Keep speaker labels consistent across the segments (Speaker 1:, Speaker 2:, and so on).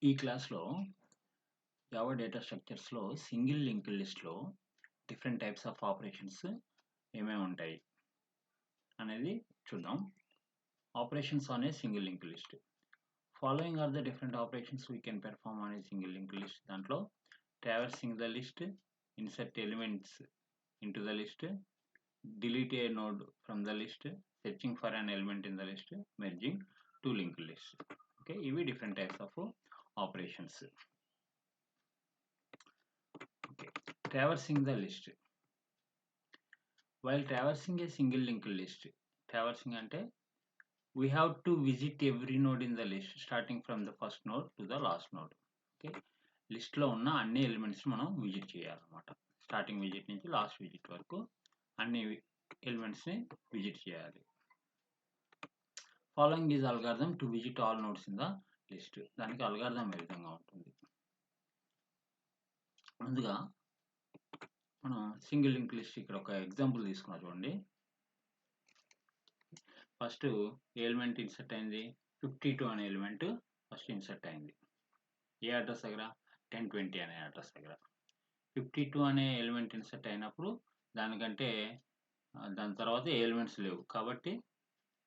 Speaker 1: ఈ క్లాస్‌లో Java data స్ట్రక్చర్స్‌లో సింగిల్ లింక్డ్ లిస్ట్‌లో డిఫరెంట్ టైప్స్ ఆఫ్ ఆపరేషన్స్ ఏమేమి ఉంటాయి అనేది చూద్దాం. Operations on a single linked list. Following are the different operations we can perform on a single linked list. దాంట్లో traversing the list, insert elements into the list, delete a node from the list, searching for an element in the list, merging two linked lists. Okay, ఇవి different types of operations. Okay, traversing the list. While traversing a single linked list, traversing అంటే we have to visit every node in the list starting from the first node to the last node. Okay, list లో ఉన్న అన్ని elements మనం visit చేయాలన్నమాట. Starting visit నుంచి last visit వరకు అన్ని elements ని విజిట్ చేయాలి. Following is algorithm to visit all nodes in the list. దానికి అల్గారిథం ఏ విధంగా ఉంటుంది? ముందుగా మనం సింగిల్ లింక్ లిస్ట్ ఇక్కడ ఒక ఎగ్జాంపుల్ తీసుకున్నా చూడండి. ఫస్ట్ ఎలిమెంట్ ఇన్సర్ట్ అయింది 52 అనే ఎలిమెంట్ ఫస్ట్ ఇన్సర్ట్ అయింది. ఏ అడ్రస్ దగ్గర? 1020 అనే అడ్రస్ దగ్గర. 52 అనే ఎలిమెంట్ ఇన్సర్ట్ అయినప్పుడు దానికంటే దాని తర్వాత ఏ ఎలిమెంట్స్ లేవు కాబట్టి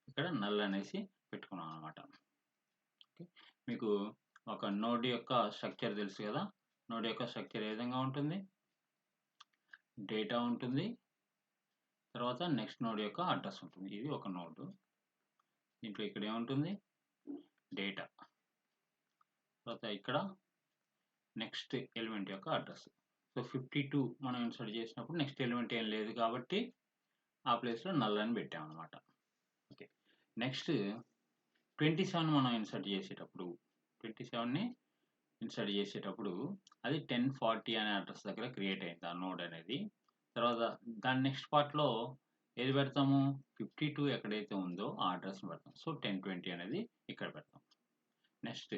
Speaker 1: ఇక్కడ నల్ అనేసి పెట్టుకున్నాం అనమాట. మీకు ఒక నోడ్ యొక్క స్ట్రక్చర్ తెలుసు కదా. నోడ్ యొక్క స్ట్రక్చర్ ఏ విధంగా ఉంటుంది? డేటా ఉంటుంది, తర్వాత నెక్స్ట్ నోడ్ యొక్క అడ్రస్ ఉంటుంది. ఇది ఒక నోడ్. దీంట్లో ఇక్కడ ఏముంటుంది? డేటా, తర్వాత ఇక్కడ నెక్స్ట్ ఎలిమెంట్ యొక్క అడ్రస్. సో 52 మనం ఇన్సర్ట్ చేసినప్పుడు నెక్స్ట్ ఎలిమెంట్ ఏం లేదు కాబట్టి ఆ ప్లేస్లో నల్ అని పెట్టాం అనమాట. ఓకే, నెక్స్ట్ 27 మనం ఇన్సర్ట్ చేసేటప్పుడు 27ని ఇన్సర్ట్ చేసేటప్పుడు అది 1040 అనే అడ్రస్ దగ్గర క్రియేట్ అయింది ఆ నోడ్ అనేది. తర్వాత దాని నెక్స్ట్ పార్ట్లో ఏది పెడతాము? 52 ఎక్కడైతే ఉందో ఆ అడ్రస్ని పెడతాం. సో 1020 అనేది ఇక్కడ పెడతాం. నెక్స్ట్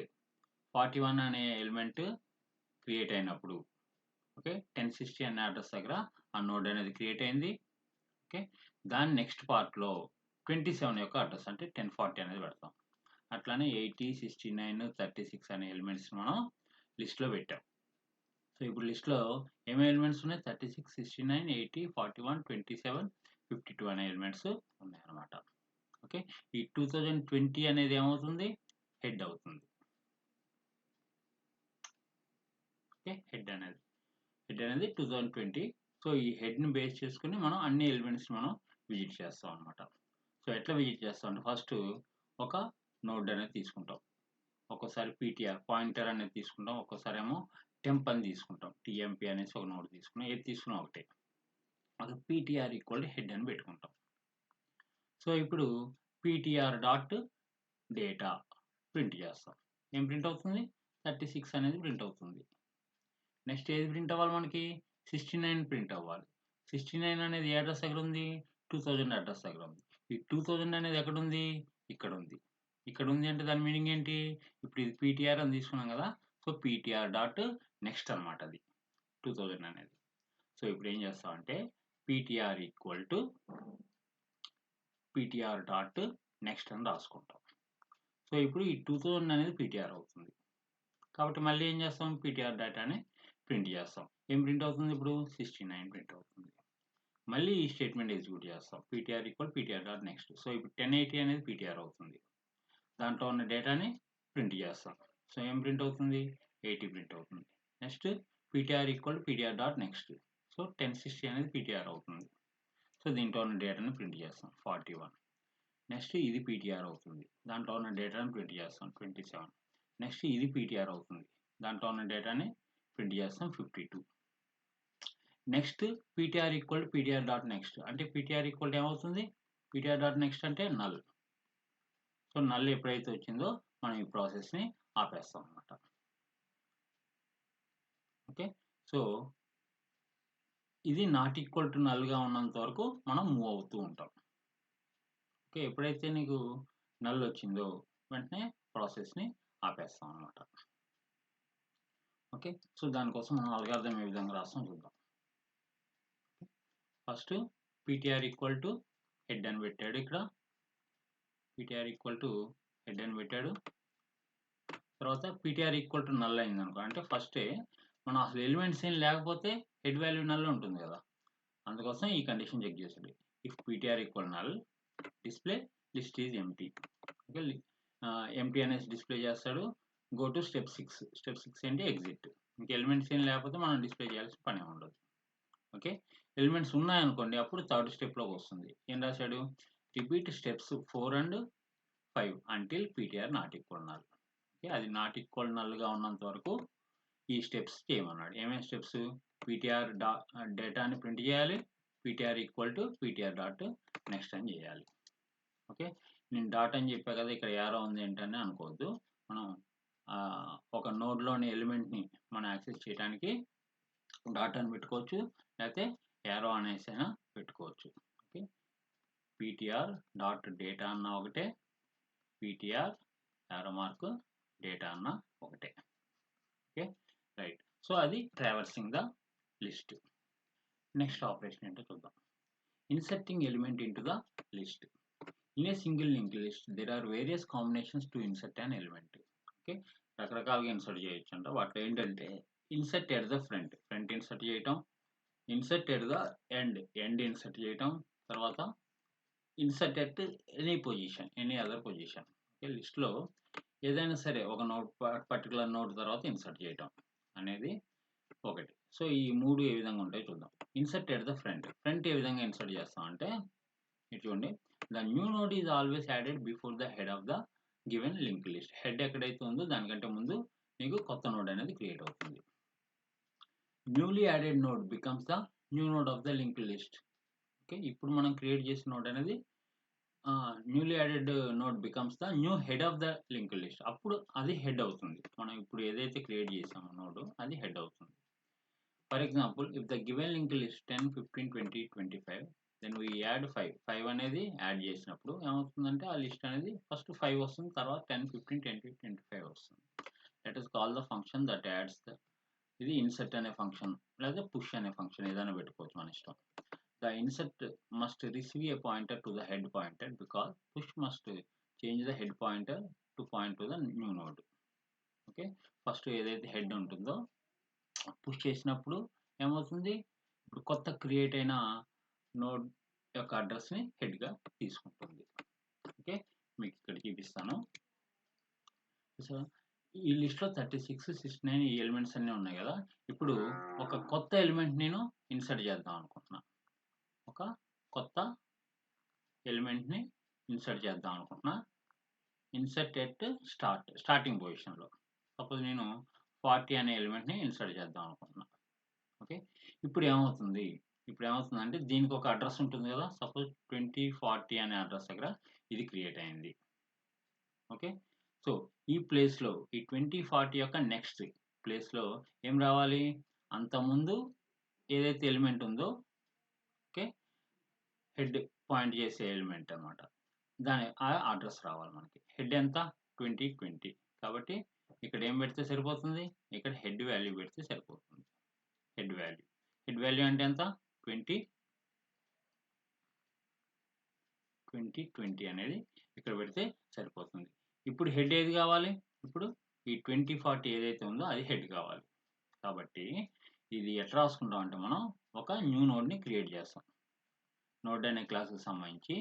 Speaker 1: 41 అనే ఎలిమెంట్ క్రియేట్ అయినప్పుడు ఓకే 1060 అనే అడ్రస్ దగ్గర ఆ నోడ్ అనేది క్రియేట్ అయింది. ఓకే, దాని నెక్స్ట్ పార్ట్లో 27 యొక్క అడ్రస్ అంటే 1040 అనేది పెడతాం. అట్లానే 80, 69, 36 అనే ఎలిమెంట్స్ మనం లిస్ట్లో పెట్టాం. సో ఇప్పుడు లిస్ట్లో ఏమేమి ఎలిమెంట్స్ ఉన్నాయి? 36, 69, 80, 41, 27, 52 అనే ఎలిమెంట్స్ ఉన్నాయన్నమాట. ఓకే, ఈ 2020 అనేది ఏమవుతుంది? హెడ్ అవుతుంది. ఓకే, హెడ్ అనేది 2020. సో ఈ హెడ్ని బేస్ చేసుకుని మనం అన్ని ఎలిమెంట్స్ మనం విజిట్ చేస్తాం అనమాట. సో ఎట్లా విజిట్ చేస్తాం అంటే ఫస్ట్ ఒక నోడ్ అనేది తీసుకుంటాం. ఒక్కోసారి పీటీఆర్ పాయింటర్ అనేది తీసుకుంటాం, ఒక్కోసారి ఏమో టెంప్ అని తీసుకుంటాం. టీఎంపీ అనేసి ఒక నోడ్ తీసుకున్నాం. ఏది తీసుకున్నా ఒకటే. అది పీటీఆర్ ఈక్వల్ టు హెడ్ అని పెట్టుకుంటాం. సో ఇప్పుడు పీటీఆర్ డాట్ డేటా ప్రింట్ చేస్తాం. ఏం ప్రింట్ అవుతుంది? 36 అనేది ప్రింట్ అవుతుంది. నెక్స్ట్ ఏది ప్రింట్ అవ్వాలి మనకి? 69 ప్రింట్ అవ్వాలి. 69 అనేది ఏ అడ్రస్ దగ్గర ఉంది? 2000 అడ్రస్ దగ్గర ఉంది. ఈ 2000 అనేది ఎక్కడ ఉంది? ఇక్కడ ఉంది. ఇక్కడ ఉంది అంటే దాని మీనింగ్ ఏంటి? ఇప్పుడు ఇది పీటీఆర్ అని తీసుకున్నాం కదా. సో పీటీఆర్ డాట్ నెక్స్ట్ అనమాట అది 2000 అనేది. సో ఇప్పుడు ఏం చేస్తామంటే PTR equal to PTR dot next అని రాసుకుంటాం. సో ఇప్పుడు ఈ 2000 అనేది పీటీఆర్ అవుతుంది కాబట్టి మళ్ళీ ఏం చేస్తాం? పీటీఆర్ డేటాని ప్రింట్ చేస్తాం. ఏం ప్రింట్ అవుతుంది? ఇప్పుడు 69 ప్రింట్ అవుతుంది. మళ్ళీ ఈ స్టేట్మెంట్ ఎగ్జిక్యూట్ చేస్తాం. PTR equal PTR dot next. So ఇప్పుడు 1080 అనేది పీటీఆర్ అవుతుంది. దాంట్లో ఉన్న డేటాని ప్రింట్ చేస్తాం. సో ఏం ప్రింట్ అవుతుంది? 80 ప్రింట్ అవుతుంది. Next PTR equal PTR dot next. So 1060 అనేది పీటీఆర్ అవుతుంది. సో దీంట్లో ఉన్న డేటాని ప్రింట్ చేస్తాం 41. నెక్స్ట్ ఇది పీటీఆర్ అవుతుంది. దాంట్లో ఉన్న డేటాని ప్రింట్ చేస్తాం 27. నెక్స్ట్ ఇది పీటీఆర్ అవుతుంది. దాంట్లో ఉన్న డేటాని ప్రింట్ చేస్తాం 52. Next PTR equal PTR dot next అంటే పీటీఆర్ ఈక్వల్ ఏమవుతుంది? పీటీఆర్ డాట్ నెక్స్ట్ అంటే నల్. సో నల్ ఎప్పుడైతే వచ్చిందో మనం ఈ ప్రాసెస్ని ఆపేస్తాం అన్నమాట. ఓకే, సో ఇది నాట్ ఈక్వల్ టు నల్గా ఉన్నంత వరకు మనం మూవ్ అవుతూ ఉంటాం. ఓకే, ఎప్పుడైతే నీకు నల్ వచ్చిందో వెంటనే ప్రాసెస్ని ఆపేస్తాం అన్నమాట. ఓకే, సో దానికోసం మనం అల్గారిథం ఏ విధంగా రాస్తాం చూద్దాం. First PTR equal to head అని పెట్టాడు. ఇక్కడ పీటీఆర్ ఈక్వల్ టు హెడ్ అని పెట్టాడు. తర్వాత పీటీఆర్ ఈక్వల్ టు నల్ అయింది అనుకో, అంటే ఫస్టే మనం అసలు ఎలిమెంట్స్ ఏం లేకపోతే హెడ్ వాల్యూ నల్ ఉంటుంది కదా, అందుకోసం ఈ కండిషన్ చెక్ చేసాడు. If PTR equal null display list is empty. Okay, empty అనేసి డిస్ప్లే చేస్తాడు. Go to step 6. స్టెప్ 6 ఏంటి, ఎగ్జిట్. ఇంక ఎలిమెంట్స్ ఏం లేకపోతే మనం డిస్ప్లే చేయాల్సిన పని ఉండదు. ఓకే, ఎలిమెంట్స్ ఉన్నాయనుకోండి అప్పుడు థర్డ్ స్టెప్లోకి వస్తుంది. ఏం రాశాడు, repeat steps 4 and 5 until PTR not equal null. Okay, అది నాట్ ఈక్వల్ నల్గా ఉన్నంత వరకు ఈ స్టెప్స్ చేయమన్నాడు. ఏమేమి స్టెప్స్, పీటీఆర్ డేటాని ప్రింట్ చేయాలి, PTR equal to PTR dot next అని చేయాలి. ఓకే, నేను డాట్ అని చెప్పా కదా, ఇక్కడ యారో ఉంది ఏంటని అనుకోవద్దు. మనం ఒక నోడ్లోని ఎలిమెంట్ని మనం యాక్సెస్ చేయడానికి డాట్ అని పెట్టుకోవచ్చు, లేకపోతే యారో అనేసి అయినా పెట్టుకోవచ్చు. ఓకే, పీటీఆర్ డాట్ డేటా అన్న ఒకటే, పీటీఆర్ యారో మార్క్ డేటా అన్న ఒకటే. Okay right. సో అది traversing the list. Next operation ఏంటో చూద్దాం. Inserting element into the list. In a single link list there are various combinations to insert an element. Okay, రకరకాలుగా insert చేయొచ్చు అంట. వాటిలో ఏంటంటే insert at the front insert చేయటం, insert at the end insert చేయటం, తర్వాత insert at any position, any other position. Okay, లిస్ట్లో ఏదైనా సరే ఒక నోడ్ పర్టికులర్ నోడ్ తర్వాత ఇన్సర్ట్ చేయటం అనేది ఒకటి. సో ఈ మూడు ఏ విధంగా ఉంటాయో చూద్దాం. ఇన్సర్ట్ ఎట్ ద ఫ్రంట్ ఏ విధంగా ఇన్సర్ట్ చేస్తాం అంటే, ఇటు చూడండి, the new node is always added before the head of the given link list. Head ఎక్కడైతే ఉందో దానికంటే ముందు నీకు కొత్త నోడ్ అనేది క్రియేట్ అవుతుంది. Newly added node becomes the new node of the link list. Okay, ఇప్పుడు మనం క్రియేట్ చేసిన నోడ్ అనేది newly added node becomes the new head of the link list. అప్పుడు అది హెడ్ అవుతుంది. మనం ఇప్పుడు ఏదైతే క్రియేట్ చేసామో నోడ్ అది హెడ్ అవుతుంది. For example, if the given link list 10, 15, 20, 25, then we add 5 అనేది యాడ్ చేసినప్పుడు ఏమవుతుందంటే ఆ లిస్ట్ అనేది ఫస్ట్ 5 వస్తుంది, తర్వాత 10, 15, 20, 25 వస్తుంది. That is call the function that ads the. ఇది ఇన్సర్ట్ అనే ఫంక్షన్, లేదా పుష్ అనే ఫంక్షన్ ఏదైనా పెట్టుకోవచ్చు మన ఇష్టం. The insert must receive a pointer to the head pointer because push must change the head pointer to point to the new node. Okay, first ఏదైతే head ఉంటుందో పుష్ చేసినప్పుడు ఏమవుతుంది, ఇప్పుడు కొత్త క్రియేట్ అయిన నోడ్ యొక్క అడ్రస్ని హెడ్గా తీసుకుంటుంది. ఓకే, మీకు ఇక్కడ చూపిస్తాను. సో ఈ లిస్ట్లో 36, 69 ఈ ఎలిమెంట్స్ అన్నీ ఉన్నాయి కదా. ఇప్పుడు ఒక కొత్త ఎలిమెంట్ నేను ఇన్సర్ట్ చేద్దాం అనుకుంటున్నాను. ఒక కొత్త ఎలిమెంట్ని ఇన్సర్ట్ చేద్దాం అనుకుంటున్నా. ఇన్సర్ట్ ఎట్ స్టార్టింగ్ పొజిషన్లో సపోజ్ నేను 40 అనే ఎలిమెంట్ని ఇన్సర్ట్ చేద్దాం అనుకుంటున్నా. ఓకే, ఇప్పుడు ఏమవుతుందంటే దీనికి ఒక అడ్రస్ ఉంటుంది కదా. సపోజ్ 2040 అనే అడ్రస్ దగ్గర ఇది క్రియేట్ అయింది. ఓకే, సో ఈ ప్లేస్లో ఈ 2040 యొక్క నెక్స్ట్ ప్లేస్లో ఏం రావాలి, అంతకుముందు ఏదైతే ఎలిమెంట్ ఉందో, ఓకే, హెడ్ పాయింట్ చేసే ఎలిమెంట్ అనమాట, దాని ఆ అడ్రస్ రావాలి మనకి. హెడ్ ఎంత, 2020. కాబట్టి ఇక్కడ ఏం పెడితే సరిపోతుంది, ఇక్కడ హెడ్ వాల్యూ పెడితే సరిపోతుంది. హెడ్ వాల్యూ అంటే ఎంత, 2020 అనేది ఇక్కడ పెడితే సరిపోతుంది. ఇప్పుడు హెడ్ ఏది కావాలి, ఇప్పుడు ఈ 2040 ఏదైతే ఉందో అది హెడ్ కావాలి. కాబట్టి ఇది ఎట్లా రాసుకుంటాం అంటే, మనం ఒక న్యూ నోడ్ని క్రియేట్ చేస్తాం. నోడ్ అనే క్లాస్కి సంబంధించి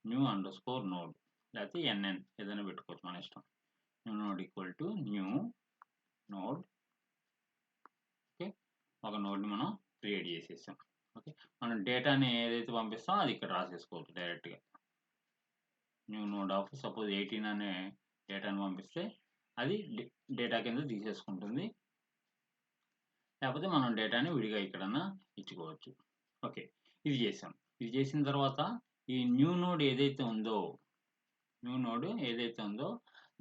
Speaker 1: న్యూ అండర్స్కోర్ నోడ్, లేకపోతే ఎన్ఎన్ ఏదైనా పెట్టుకోవచ్చు మన ఇష్టం. New node equal to new node. Okay, ఒక నోడ్ని మనం క్రియేట్ చేసేసాం. ఓకే, మనం డేటాని ఏదైతే పంపిస్తామో అది ఇక్కడ రాసేసుకోవచ్చు డైరెక్ట్గా. న్యూ నోడ్ ఆఫ్ సపోజ్ 18 అనే డేటాని పంపిస్తే అది డేటా కింద తీసేసుకుంటుంది, లేకపోతే మనం డేటాని విడిగా ఇక్కడన్నా ఇచ్చుకోవచ్చు. ఓకే, ఇది చేసాం. ఇది చేసిన తర్వాత ఈ న్యూ నోడ్ ఏదైతే ఉందో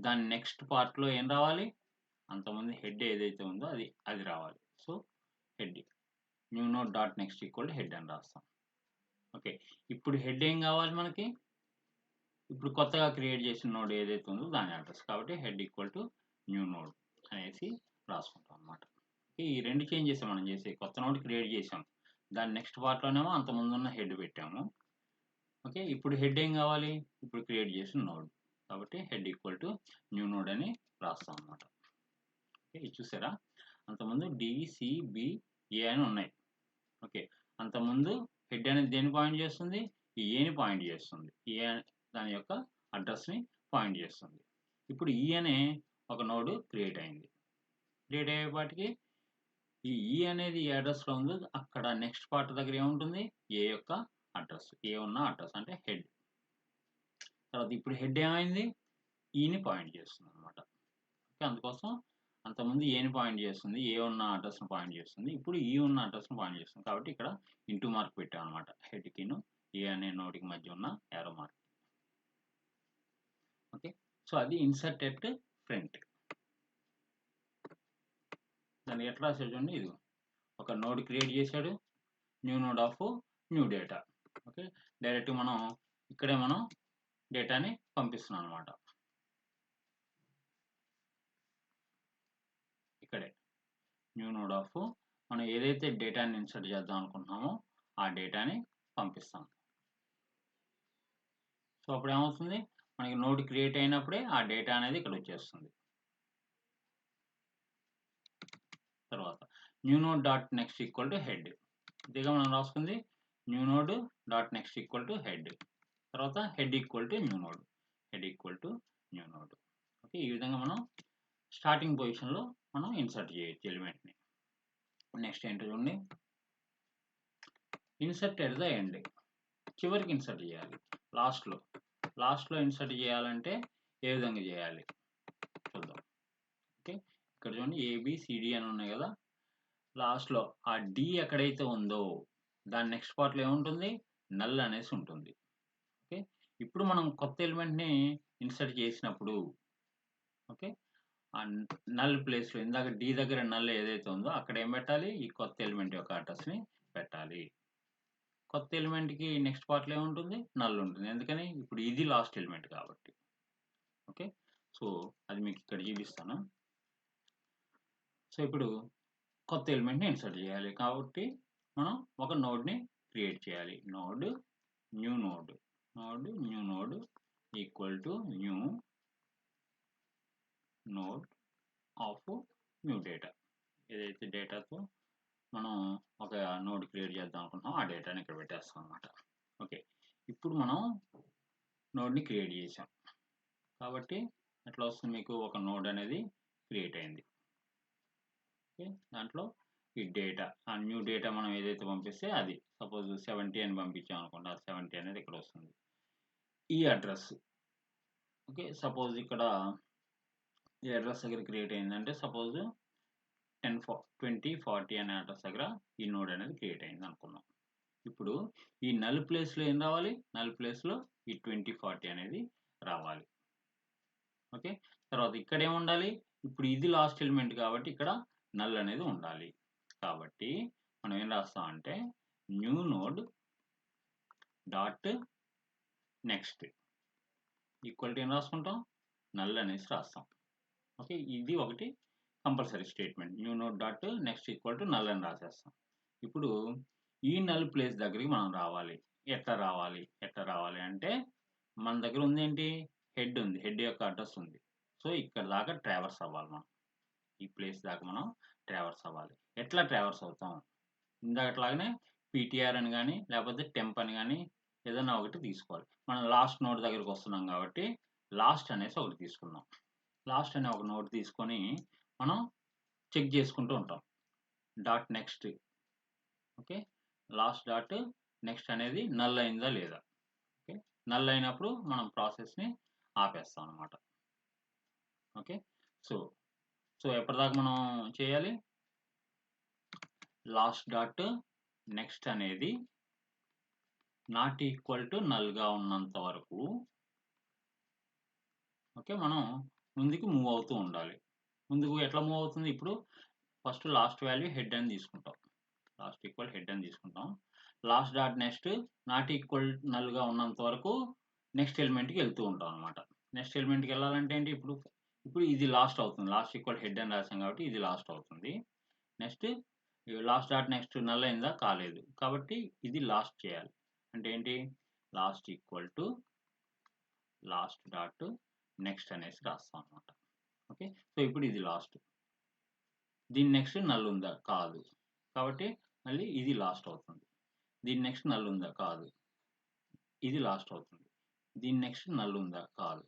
Speaker 1: దాని నెక్స్ట్ పార్ట్లో ఏం రావాలి, అంతకుముందు హెడ్ ఏదైతే ఉందో అది రావాలి. So head new node dot next equal head అని రాస్తాం. ఓకే, ఇప్పుడు హెడ్ ఏం కావాలి మనకి, ఇప్పుడు కొత్తగా క్రియేట్ చేసిన నోడ్ ఏదైతే ఉందో దాని అడ్రస్. కాబట్టి head equal to new node అనేసి రాసుకుంటాం అన్నమాట. ఈ రెండు చేంజెస్ మనం చేసి కొత్త నోడ్ క్రియేట్ చేసాం, దాని నెక్స్ట్ పార్ట్లోనేమో అంత ముందున్న హెడ్ పెట్టాము. ఓకే, ఇప్పుడు హెడ్ ఏం కావాలి, ఇప్పుడు క్రియేట్ చేసిన నోడ్. కాబట్టి head equal to new node అని రాస్తాం అన్నమాట. ఓకే, ఇది చూసారా, అంతకుముందు డిసిబిఏ అని ఉన్నాయి. ఓకే, అంతకుముందు హెడ్ అనేది దేన్ని పాయింట్ చేస్తుంది, ఈ ఏని పాయింట్ చేస్తుంది, ఏ దాని యొక్క అడ్రస్ని పాయింట్ చేస్తుంది. ఇప్పుడు ఈ అనే ఒక నోడ్ క్రియేట్ అయింది. క్రియేట్ అయ్యేపాటికి ఈ ఈ అనేది ఏ అడ్రస్లో ఉందో అక్కడ నెక్స్ట్ పార్ట్ దగ్గర ఏముంటుంది, ఏ యొక్క అడ్రస్, ఏ ఉన్న అడ్రస్ అంటే హెడ్. తర్వాత ఇప్పుడు హెడ్ ఏమైంది, ఈని పాయింట్ చేస్తుంది అనమాట. ఓకే, అందుకోసం అంతకుముందు ఏని పాయింట్ చేస్తుంది, ఏ ఉన్న అడ్రస్ను పాయింట్ చేస్తుంది, ఇప్పుడు ఈ ఉన్న అడ్రస్ను పాయింట్ చేస్తుంది. కాబట్టి ఇక్కడ ఇంటూ మార్క్ పెట్టాం అనమాట, హెడ్కిను ఏ అనే నోటికి మధ్య ఉన్న యారో మార్క్. ఓకే, సో అది ఇన్సర్ట్ ఎట్ ఫ్రంట్. దాన్ని ఎట్లా రాసాడు చూడండి, ఇది ఒక నోడ్ క్రియేట్ చేశాడు, new node of new data. Okay, direct మనం ఇక్కడే మనం డేటాని పంపిస్తున్నాం అనమాట. ఇక్కడే న్యూ నోడ్ ఆఫ్ మనం ఏదైతే డేటాని ఇన్సర్ట్ చేద్దాం అనుకుంటున్నామో ఆ డేటాని పంపిస్తాం. సో అప్పుడు ఏమవుతుంది, మనకి నోడ్ క్రియేట్ అయినప్పుడే ఆ డేటా అనేది ఇక్కడ వచ్చేస్తుంది. తర్వాత new node dot next equal to head. ఇదిగా మనం రాసుకుంది new node dot next equal to head. తర్వాత head equal to new node, head equal to new node. Okay, ఈ విధంగా మనం స్టార్టింగ్ పొజిషన్లో మనం ఇన్సర్ట్ చేయొచ్చు ఎలిమెంట్ని. నెక్స్ట్ ఏంటో చూడండి, ఇన్సర్ట్ ఎట్ ద ఎండ్. చివరికి ఇన్సర్ట్ చేయాలి, లాస్ట్లో ఇన్సర్ట్ చేయాలంటే ఏ విధంగా చేయాలి చూద్దాం. ఓకే, ఇక్కడ చూడండి ఏబిసిడి అని ఉన్నాయి కదా, లాస్ట్లో ఆ డి ఎక్కడైతే ఉందో దాని నెక్స్ట్ పార్ట్లో ఏముంటుంది, నల్ అనేసి ఉంటుంది. ఓకే, ఇప్పుడు మనం కొత్త ఎలిమెంట్ని ఇన్సర్ట్ చేసినప్పుడు ఓకే, ఆ నల్ ప్లేస్లో ఇందాక డి దగ్గర నల్ ఏదైతే ఉందో అక్కడ ఏం పెట్టాలి, ఈ కొత్త ఎలిమెంట్ యొక్క అడ్రస్ని పెట్టాలి. కొత్త ఎలిమెంట్కి నెక్స్ట్ పార్ట్లో ఏముంటుంది, నల్ ఉంటుంది. ఎందుకని, ఇప్పుడు ఇది లాస్ట్ ఎలిమెంట్ కాబట్టి. ఓకే, సో అది మీకు ఇక్కడ చూపిస్తాను. సో ఇప్పుడు కొత్త ఎలిమెంట్ని ఇన్సర్ట్ చేయాలి కాబట్టి మనం ఒక నోడ్ని క్రియేట్ చేయాలి. Node new node equal to new node of new data. ఏదైతే డేటాతో మనం ఒక నోడ్ క్రియేట్ చేద్దాం అనుకుంటున్నాం ఆ డేటాని ఇక్కడ పెట్టేస్తాం అనమాట. ఓకే, ఇప్పుడు మనం నోడ్ని క్రియేట్ చేసాం కాబట్టి ఎట్లా వస్తుంది, మీకు ఒక నోడ్ అనేది క్రియేట్ అయింది. ఓకే, దాంట్లో ఈ డేటా, ఆ న్యూ డేటా మనం ఏదైతే పంపిస్తే అది సపోజ్ 70 అని పంపించాం అనుకోండి, ఆ 70 అనేది ఇక్కడ వస్తుంది. ఈ అడ్రస్ ఓకే, సపోజ్ ఇక్కడ ఈ అడ్రస్ దగ్గర క్రియేట్ అయిందంటే సపోజ్ 2040 అనే అడ్రస్ దగ్గర ఈ నోడ్ అనేది క్రియేట్ అయింది అనుకుందాం. ఇప్పుడు ఈ నల్ ప్లేస్లో ఏం రావాలి, నల్ ప్లేస్లో ఈ 2040 అనేది రావాలి. ఓకే, తర్వాత ఇక్కడ ఏముండాలి, ఇప్పుడు ఇది లాస్ట్ ఎలిమెంట్ కాబట్టి ఇక్కడ నల్ అనేది ఉండాలి. కాబట్టి మనం ఏం రాస్తామంటే new node dot next equal to ఏం రాసుకుంటాం, నల్ అనేసి రాస్తాం. ఓకే, ఇది ఒకటి compulsory statement, new node dot next equal to null అని రాసేస్తాం. ఇప్పుడు ఈ నల్ ప్లేస్ దగ్గరికి మనం రావాలి. ఎట్లా రావాలి అంటే మన దగ్గర ఉంది ఏంటి, హెడ్ ఉంది, హెడ్ యొక్క అడ్రస్ ఉంది. సో ఇక్కడ దాకా ట్రావర్స్ అవ్వాలి, మనం ఈ ప్లేస్ దాకా మనం ట్రావర్స్ అవ్వాలి. ఎట్లా ట్రావర్స్ అవుతాం, ఇందాకట్లాగానే పీటీఆర్ అని కానీ లేకపోతే టెంప్ అని కానీ ఏదైనా ఒకటి తీసుకోవాలి. మనం లాస్ట్ నోడ్ దగ్గరికి వస్తున్నాం కాబట్టి లాస్ట్ అనేసి ఒకటి తీసుకుందాం. లాస్ట్ అనే ఒక నోడ్ తీసుకొని మనం చెక్ చేసుకుంటూ ఉంటాం. Dot next okay, last dot next అనేది నల్ అయిందా లేదా. ఓకే, నల్ అయినప్పుడు మనం ప్రాసెస్ని ఆపేస్తాం అన్నమాట. ఓకే, సో ఎప్పటిదాకా మనం చేయాలి, లాస్ట్ డాట్ నెక్స్ట్ అనేది నాట్ ఈక్వల్ టు నల్గా ఉన్నంత వరకు ఓకే మనం ముందుకు మూవ్ అవుతూ ఉండాలి. ముందుకు ఎట్లా మూవ్ అవుతుంది, ఇప్పుడు ఫస్ట్ లాస్ట్ వాల్యూ హెడ్ అని తీసుకుంటాం, లాస్ట్ ఈక్వల్ హెడ్ అని తీసుకుంటాం. Last dot next not equal నల్గా ఉన్నంత వరకు నెక్స్ట్ ఎలిమెంట్కి వెళ్తూ ఉంటాం అనమాట. నెక్స్ట్ ఎలిమెంట్కి వెళ్ళాలంటే ఏంటి, ఇప్పుడు ఇది లాస్ట్ అవుతుంది, లాస్ట్ ఈక్వల్ హెడ్ అని రాసాం కాబట్టి ఇది లాస్ట్ అవుతుంది. Next last dot next null అయిందా, కాలేదు, కాబట్టి ఇది లాస్ట్ చేయాలి. అంటే ఏంటి, last equal to last dot next అనేసి రాస్తాం అనమాట. ఓకే. సో ఇప్పుడు ఇది లాస్ట్. దీని నెక్స్ట్ నల్ ఉందా? కాదు. కాబట్టి మళ్ళీ ఇది లాస్ట్ అవుతుంది. దీని నెక్స్ట్ నల్ ఉందా? కాదు. ఇది లాస్ట్ అవుతుంది. దీని నెక్స్ట్ నల్ ఉందా? కాదు.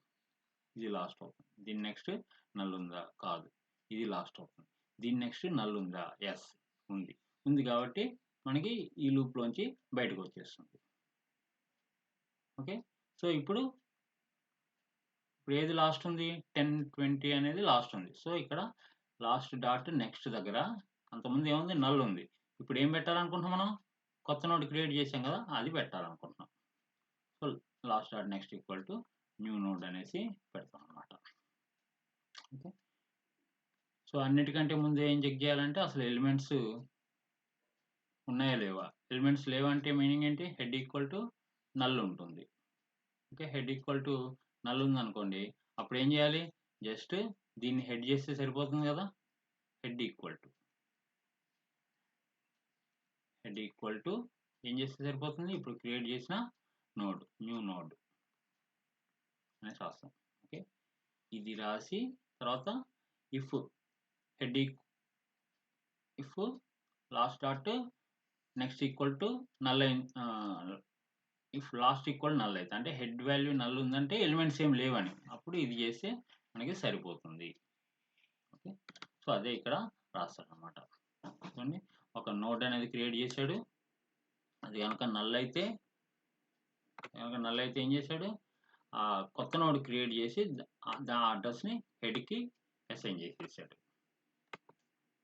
Speaker 1: ఇది లాస్ట్ అవుతుంది. దీని నెక్స్ట్ నల్ ఉందా? కాదు. ఇది లాస్ట్ అవుతుంది. దీని నెక్స్ట్ నల్ ఉందా? ఎస్ ఉంది. ఉంది కాబట్టి మనకి ఈ లూప్లోంచి బయటకు వచ్చేస్తుంది. ఓకే. సో ఇప్పుడు ఏది లాస్ట్ ఉంది? 10, 20 అనేది లాస్ట్ ఉంది. సో ఇక్కడ లాస్ట్ డాట్ నెక్స్ట్ దగ్గర అంతకుముందు ఏముంది? నల్ ఉంది. ఇప్పుడు ఏం పెట్టాలనుకుంటున్నాం మనం? కొత్త నోడ్ క్రియేట్ చేసాం కదా, అది పెట్టాలనుకుంటున్నాం. So last dot next equal to new node అనేసి పెడతాం అనమాట. ఓకే. సో అన్నిటికంటే ముందు ఏం చెక్ చేయాలంటే అసలు ఎలిమెంట్స్ ఉన్నాయా లేవా? ఎలిమెంట్స్ లేవంటే మీనింగ్ ఏంటి? హెడ్ ఈక్వల్ టు నల్ ఉంటుంది. Okay. Head equal to null ఉందనుకోండి, అప్పుడు ఏం చేయాలి? జస్ట్ దీన్ని హెడ్ చేస్తే సరిపోతుంది కదా. హెడ్ ఈక్వల్ టు ఏం చేస్తే సరిపోతుంది? ఇప్పుడు క్రియేట్ చేసిన నోడ్, న్యూ నోడ్ అనేసి రాస్తాం. ఓకే. ఇది రాసి తర్వాత if head if last dot next equal to null if last equal null అయితే, అంటే హెడ్ వాల్యూ నల్ ఉందంటే ఎలిమెంట్స్ ఏం లేవని, అప్పుడు ఇది చేస్తే మనకి సరిపోతుంది. ఓకే. సో అదే ఇక్కడ రాస్తాడు అనమాట. చూడండి, ఒక నోడ్ అనేది క్రియేట్ చేశాడు. అది కనుక నల్ అయితే ఏం చేశాడు? ఆ కొత్త నోడ్ క్రియేట్ చేసి ఆ అడ్రస్ని హెడ్కి అసైన్ చేసేసాడు.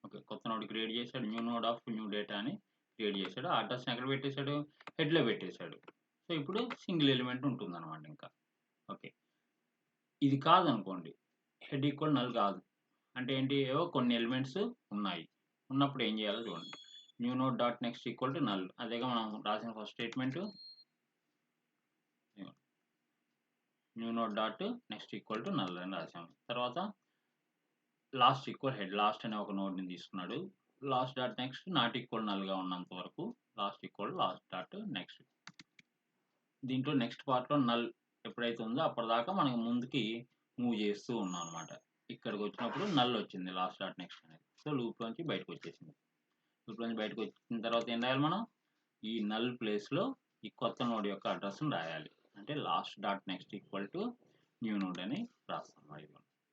Speaker 1: ఓకే. కొత్త నోడ్ క్రియేట్ చేశాడు, new node of new data అని క్రియేట్ చేశాడు. ఆ అడ్రస్ని ఎక్కడ పెట్టేశాడు? హెడ్లో పెట్టేశాడు. సో ఇప్పుడు సింగిల్ ఎలిమెంట్ ఉంటుంది అనమాట ఇంకా. ఓకే. ఇది కాదనుకోండి, హెడ్ ఈక్వల్ నల్ కాదు అంటే ఏంటి? ఏవో కొన్ని ఎలిమెంట్స్ ఉన్నాయి. ఉన్నప్పుడు ఏం చేయాలో చూడండి. New node dot next equal to null, అదేగా మనం రాసిన first statement. New node dot next equal to null అని రాసాము. తర్వాత లాస్ట్ ఈక్వల్ హెడ్, లాస్ట్ అనే ఒక నోడ్ని తీసుకున్నాడు. Last dot next not equal నల్గా ఉన్నంత వరకు last equal last dot next. దీంట్లో నెక్స్ట్ పార్ట్లో నల్ ఎప్పుడైతే ఉందో అప్పటిదాకా మనకి ముందుకి మూవ్ చేస్తూ ఉన్నాం అనమాట. ఇక్కడికి వచ్చినప్పుడు నల్ వచ్చింది లాస్ట్ డాట్ నెక్స్ట్ అనేది. సో లూప్లోంచి బయటకు వచ్చేసింది. లూప్లోంచి బయటకు వచ్చిన తర్వాత ఏం రాయాలి మనం? ఈ నల్ ప్లేస్లో ఈ కొత్త నోడ్ యొక్క అడ్రస్ని రాయాలి. అంటే last dot next equal to new node అని రాస్తాం.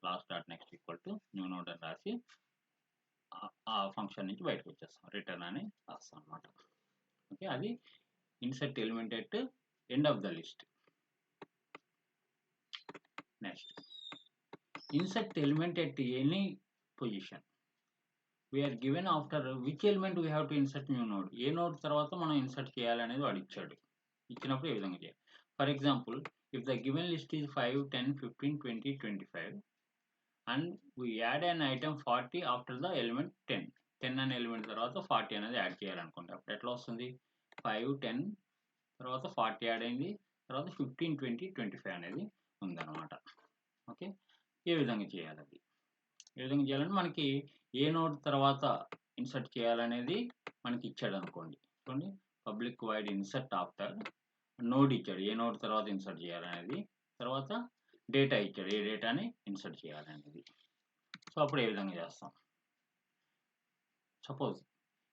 Speaker 1: Last dot next equal to new node అని రాసి ఆ ఫంక్షన్ నుంచి బయటకు వచ్చేస్తాం. రిటర్న్ అని రాస్తాం అనమాట. ఓకే. అది insert element at end of the list. Next, insert element at any position. We are given after which element we have to insert new node. A node తర్వాత మనం ఇన్సర్ట్ చేయాలి అనేది వాడు ఇచ్చాడు. ఇచ్చినప్పుడు ఏ విధంగా చేయాలి? For example, if the given list is 5, 10, 15, 20, 25 and we add an item 40 after the element 10. 10 అనే ఎలిమెంట్ తర్వాత 40 అనేది యాడ్ చేయాలనుకోండి. అప్పుడు ఎట్లా వస్తుంది? 5, 10 తర్వాత 40 యాడ్ అయింది, తర్వాత 15, 20, 25 అనేది ఉందన్నమాట. ఓకే. ఏ విధంగా చేయాలి? అది ఏ విధంగా చేయాలంటే మనకి ఏ నోడ్ తర్వాత ఇన్సర్ట్ చేయాలనేది మనకి ఇచ్చాడు అనుకోండి. చూడండి, public wide insert after node ఇచ్చాడు, ఏ నోడ్ తర్వాత ఇన్సర్ట్ చేయాలనేది. తర్వాత డేటా ఇచ్చాడు, ఏ డేటాని ఇన్సర్ట్ చేయాలనేది. సో అప్పుడు ఏ విధంగా చేస్తాం? సపోజ్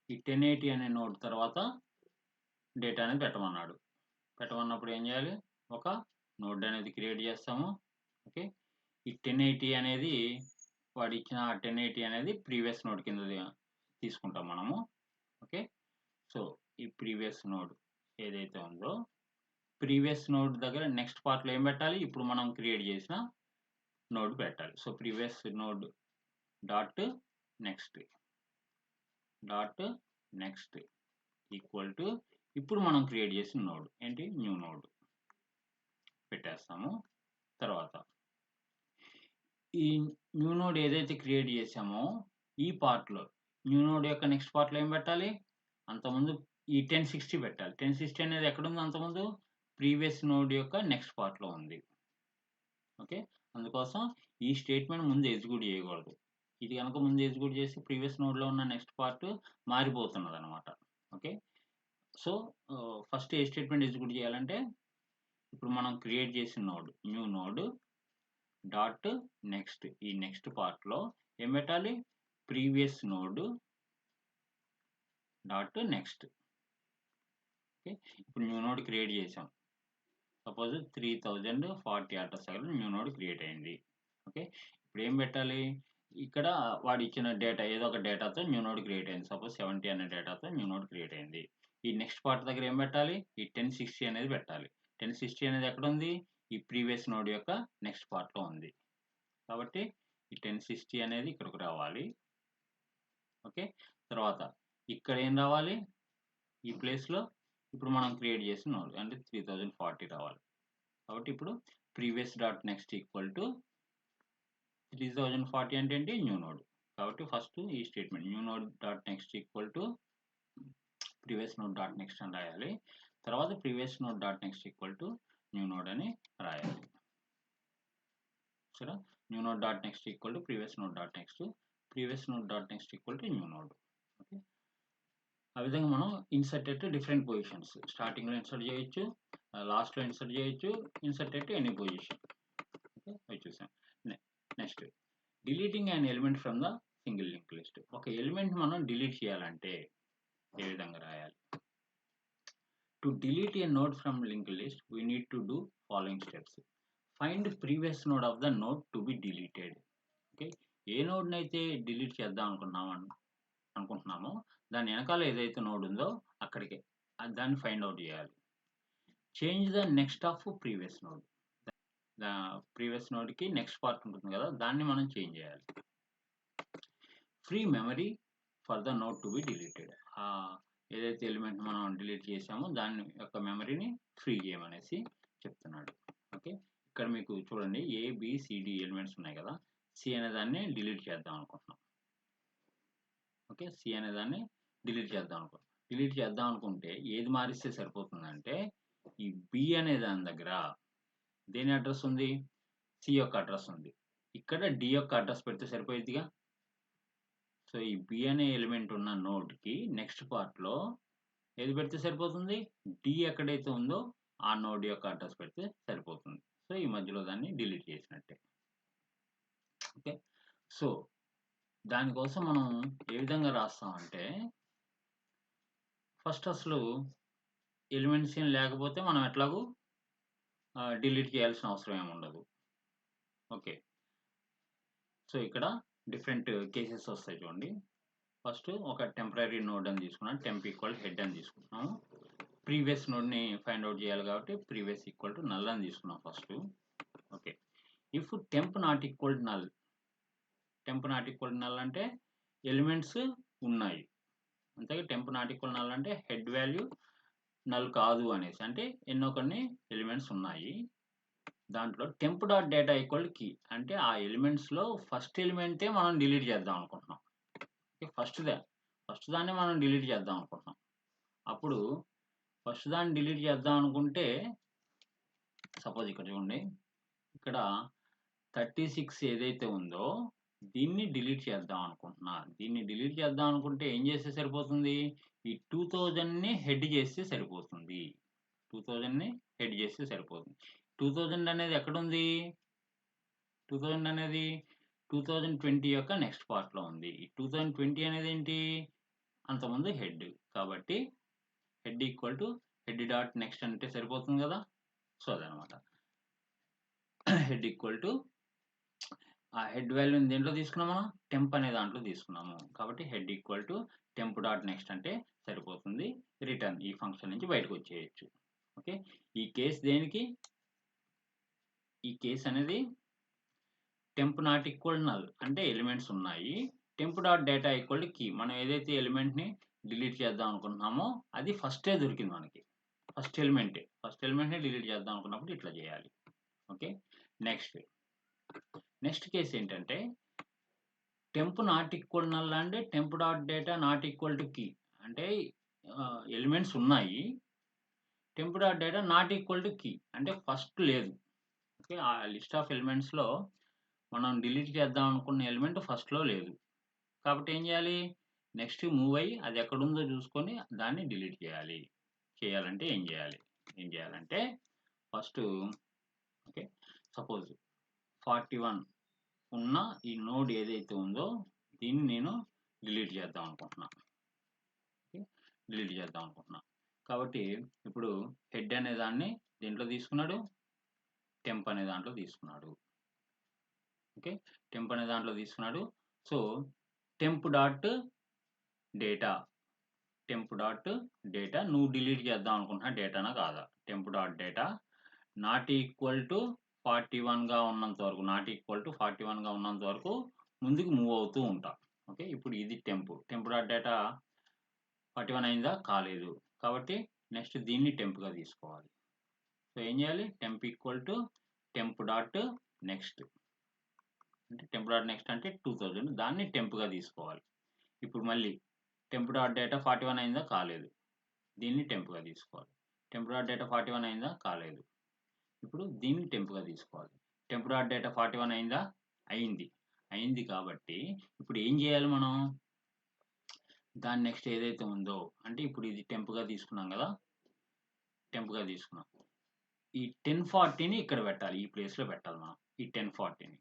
Speaker 1: ఈ 1080 అనే నోడ్ తర్వాత డేటా అనేది పెట్టమన్నాడు. పెట్టమన్నప్పుడు ఏం చేయాలి? ఒక నోడ్ అనేది క్రియేట్ చేస్తాము. ఓకే. ఈ 1080 అనేది వాడు ఇచ్చిన 1080 అనేది ప్రీవియస్ నోడ్ కింద తీసుకుంటాం మనము. ఓకే. సో ఈ ప్రీవియస్ నోడ్ ఏదైతే ఉందో, ప్రీవియస్ నోడ్ దగ్గర నెక్స్ట్ పార్ట్లో ఏం పెట్టాలి? ఇప్పుడు మనం క్రియేట్ చేసిన నోడ్ పెట్టాలి. So previous node dot next equal to ఇప్పుడు మనం క్రియేట్ చేసిన నోడ్ ఏంటి? న్యూ నోడ్ పెట్టేస్తాము. తర్వాత ఈ న్యూ నోడ్ ఏదైతే క్రియేట్ చేసామో ఈ పార్ట్లో, న్యూ నోడ్ యొక్క నెక్స్ట్ పార్ట్లో ఏం పెట్టాలి? అంతకుముందు ఈ 1060 పెట్టాలి. 1060 అనేది ఎక్కడుంది? అంతకుముందు ప్రీవియస్ నోడ్ యొక్క నెక్స్ట్ పార్ట్లో ఉంది. ఓకే. అందుకోసం ఈ స్టేట్మెంట్ ముందు ఎగ్జిక్యూట్ చేయకూడదు. ఇది కనుక ముందు ఎగ్జిక్యూట్ చేసి ప్రీవియస్ నోడ్లో ఉన్న నెక్స్ట్ పార్ట్ మారిపోతున్నది అనమాట. ఓకే. సో ఫస్ట్ ఏ స్టేట్మెంట్ ఎగ్జిక్యూట్ చేయాలంటే, ఇప్పుడు మనం క్రియేట్ చేసిన node, new node dot next. ఈ నెక్స్ట్ పార్ట్లో ఏం పెట్టాలి? Previous node dot next. Okay, ఇప్పుడు న్యూ నోడ్ క్రియేట్ చేసాం. సపోజ్ 3040 అడ్రస్ దగ్గర న్యూ నోడ్ క్రియేట్ అయింది. ఓకే, ఇప్పుడు ఏం పెట్టాలి? ఇక్కడ వాడు ఇచ్చిన డేటా ఏదో ఒక డేటాతో న్యూ నోడ్ క్రియేట్ అయింది. సపోజ్ 70 అనే డేటాతో న్యూ నోడ్ క్రియేట్ అయింది. ఈ నెక్స్ట్ పార్ట్ దగ్గర ఏం పెట్టాలి? ఈ 1060 అనేది పెట్టాలి. 1060 అనేది ఎక్కడ ఉంది? ఈ ప్రీవియస్ నోడ్ యొక్క నెక్స్ట్ పార్ట్లో ఉంది. కాబట్టి ఈ 1060 అనేది ఇక్కడికి రావాలి. ఓకే, తర్వాత ఇక్కడ ఏం రావాలి? ఈ ప్లేస్లో ఇప్పుడు మనం క్రియేట్ చేసిన నోడ్ అంటే 3040 రావాలి. కాబట్టి ఇప్పుడు previous dot next equal to 3040 అంటే ఏంటి? New node. కాబట్టి ఫస్ట్ ఈ statement new node dot next equal to previous node dot next అని రాయాలి. తర్వాత previous node dot next equal to new node అని రాయాలి. సరే, new node dot next equal to previous node dot next, previous node dot next equal to new node. Okay, ఆ విధంగా మనం insert at different positions, స్టార్టింగ్లో insert చేయొచ్చు, లాస్ట్లో insert చేయొచ్చు, insert at any position. Okay, అవి చూసాం. Next deleting an element from the single link list. ఒక ఎలిమెంట్ మనం డిలీట్ చేయాలంటే ఏ విధంగా రాయాలి? To delete a node from link list we need to do following steps. Find previous node of the node to be deleted. Okay, ఏ నోడ్ని అయితే delete చేద్దాం అనుకుంటున్నామో దాని వెనకాల ఏదైతే నోడ్ ఉందో అక్కడికి దాన్ని ఫైండ్ అవుట్ చేయాలి. Change the next of previous node. Previous నోడ్కి నెక్స్ట్ పార్ట్ ఉంటుంది కదా, దాన్ని మనం చేంజ్ చేయాలి. Free memory for the node to be deleted. ఏదైతే ఎలిమెంట్ మనం డిలీట్ చేసామో దాని యొక్క మెమరీని ఫ్రీ చేయమనేసి చెప్తున్నాడు. ఓకే, ఇక్కడ మీకు చూడండి ABCD ఎలిమెంట్స్ ఉన్నాయి కదా, సి అనే దాన్ని డిలీట్ చేద్దాం అనుకుంటున్నాం. ఓకే, సి అనే దాన్ని డిలీట్ చేద్దాం అనుకుంటే ఏది మారిస్తే సరిపోతుందంటే ఈ బి అనే దాని దగ్గర దేని అడ్రస్ ఉంది? సి యొక్క అడ్రస్ ఉంది. ఇక్కడ డి యొక్క అడ్రస్ పెడితే సరిపోయిద్దిగా. సో ఈ బి అనే ఎలిమెంట్ ఉన్న నోడ్కి నెక్స్ట్ పార్ట్లో ఏది పెడితే సరిపోతుంది? డి ఎక్కడైతే ఉందో ఆ నోడ్ యొక్క అడ్రస్ పెడితే సరిపోతుంది. సో ఈ మధ్యలో దాన్ని డిలీట్ చేసినట్టే. ఓకే, సో దానికోసం మనం ఏ విధంగా రాస్తామంటే ఫస్ట్ అసలు ఎలిమెంట్స్ ఏం లేకపోతే మనం ఎట్లాగూ డిలీట్ చేయాల్సిన అవసరం ఏమి ఉండదు. ఓకే, సో ఇక్కడ డిఫరెంట్ కేసెస్ వస్తాయి చూడండి. ఫస్ట్ ఒక టెంపరీ నోడ్ అని తీసుకున్నాం, టెంప్ ఈక్వల్ హెడ్ అని తీసుకుంటున్నాము. ప్రీవియస్ నోడ్ని ఫైండ్ అవుట్ చేయాలి కాబట్టి ప్రీవియస్ ఈక్వల్ టు నల్ అని తీసుకున్నాం first. Okay, if temp not equal to null. Temp not equal to null అంటే ఎలిమెంట్స్ ఉన్నాయి, అంతే. టెంప్ నాట్ ఈక్వల్ నల్ అంటే హెడ్ వాల్యూ నల్ కాదు అనేసి, అంటే ఎన్నో కొన్ని ఎలిమెంట్స్ ఉన్నాయి. దాంట్లో temp dot data equal to key అంటే ఆ ఎలిమెంట్స్లో ఫస్ట్ ఎలిమెంటే మనం డిలీట్ చేద్దాం అనుకుంటున్నాం. ఫస్ట్ దాన్ని మనం డిలీట్ చేద్దాం అనుకుంటున్నాం. అప్పుడు ఫస్ట్ దాన్ని డిలీట్ చేద్దాం అనుకుంటే సపోజ్ ఇక్కడ చూడండి, ఇక్కడ 36 ఏదైతే ఉందో దీన్ని డిలీట్ చేద్దాం అనుకుంటున్నా. దీన్ని డిలీట్ చేద్దాం అనుకుంటే ఏం చేస్తే సరిపోతుంది? ఈ 2000ని హెడ్ చేస్తే సరిపోతుంది. 2000ని హెడ్ చేస్తే సరిపోతుంది. 2000 అనేది ఎక్కడుంది? 2000 అనేది 2020 యొక్క నెక్స్ట్ పార్ట్లో ఉంది. ఈ 2020 అనేది ఏంటి? అంతకుముందు హెడ్. కాబట్టి head equal to head dot next అంటే సరిపోతుంది కదా. సో అదనమాట. హెడ్ ఈక్వల్ టు ఆ హెడ్ వాల్యూని దేంట్లో తీసుకున్నాము? మనం టెంప్ అనే దాంట్లో తీసుకున్నాము. కాబట్టి head equal to temp dot next అంటే సరిపోతుంది. రిటర్న్ ఈ ఫంక్షన్ నుంచి బయటకు వచ్చేయచ్చు. ఓకే, ఈ కేస్ దేనికి? ఈ కేస్ అనేది టెంప్ నాట్ ఈక్వల్ నల్ అంటే ఎలిమెంట్స్ ఉన్నాయి. Temp dot data equal to key. మనం ఏదైతే ఎలిమెంట్ని డిలీట్ చేద్దాం అనుకుంటున్నామో అది ఫస్టే దొరికింది మనకి. ఫస్ట్ ఎలిమెంట్ని డిలీట్ చేద్దాం అనుకున్నప్పుడు ఇట్లా చేయాలి. ఓకే, నెక్స్ట్ కేసు ఏంటంటే టెంప్ నాట్ ఈక్వల్ నల్ అంటే temp dot data not equal to key. అంటే ఎలిమెంట్స్ ఉన్నాయి, temp dot data not equal to key అంటే ఫస్ట్ లేదు. ఓకే, ఆ లిస్ట్ ఆఫ్ ఎలిమెంట్స్లో మనం డిలీట్ చేద్దాం అనుకున్న ఎలిమెంట్ ఫస్ట్లో లేదు. కాబట్టి ఏం చేయాలి? నెక్స్ట్ మూవ్ అయ్యి అది ఎక్కడుందో చూసుకొని దాన్ని డిలీట్ చేయాలంటే ఏం చేయాలంటే ఫస్ట్ ఓకే, సపోజ్ 41 ఉన్న ఈ నోడ్ ఏదైతే ఉందో దీన్ని నేను డిలీట్ చేద్దాం అనుకుంటున్నా. డిలీట్ చేద్దాం అనుకుంటున్నా. కాబట్టి ఇప్పుడు హెడ్ అనే దాన్ని దీంట్లో తీసుకున్నాడు, టెంప్ అనే దాంట్లో తీసుకున్నాడు. ఓకే, టెంప్ అనే దాంట్లో తీసుకున్నాడు. So temp dot data, temp dot data నువ్వు డిలీట్ చేద్దాం అనుకుంటున్నా డేటానా కాదా, temp dot data not equal to 41గా ఉన్నంత వరకు, నాట్ ఈక్వల్ టు 41గా ఉన్నంత వరకు ముందుకు మూవ్ అవుతూ ఉంటా. ఓకే, ఇప్పుడు ఇది టెంప్ డాట్ డేటా 41 అయిందా, కాలేదు. కాబట్టి నెక్స్ట్ దీన్ని టెంప్గా తీసుకోవాలి. సో ఏం చేయాలి, temp equal to temp dot next, అంటే టెంప్ డాట్ నెక్స్ట్ అంటే 2000, దాన్ని టెంప్గా తీసుకోవాలి. ఇప్పుడు మళ్ళీ టెంప్ డాట్ డేటా 41 అయిందా, కాలేదు. దీన్ని టెంప్గా తీసుకోవాలి. టెంప్ డాట్ డేటా 41 అయిందా, కాలేదు. ఇప్పుడు దీన్ని టెంప్గా తీసుకోవాలి. టెంప్ డాట్ డేటా 41 అయిందా, అయింది. కాబట్టి ఇప్పుడు ఏం చేయాలి మనం, దాని నెక్స్ట్ ఏదైతే ఉందో, అంటే ఇప్పుడు ఇది టెంప్గా తీసుకున్నాం కదా, టెంప్గా తీసుకున్నాం. ఈ 1040ని ఇక్కడ పెట్టాలి, ఈ ప్లేస్లో పెట్టాలి మనం ఈ 1040ని.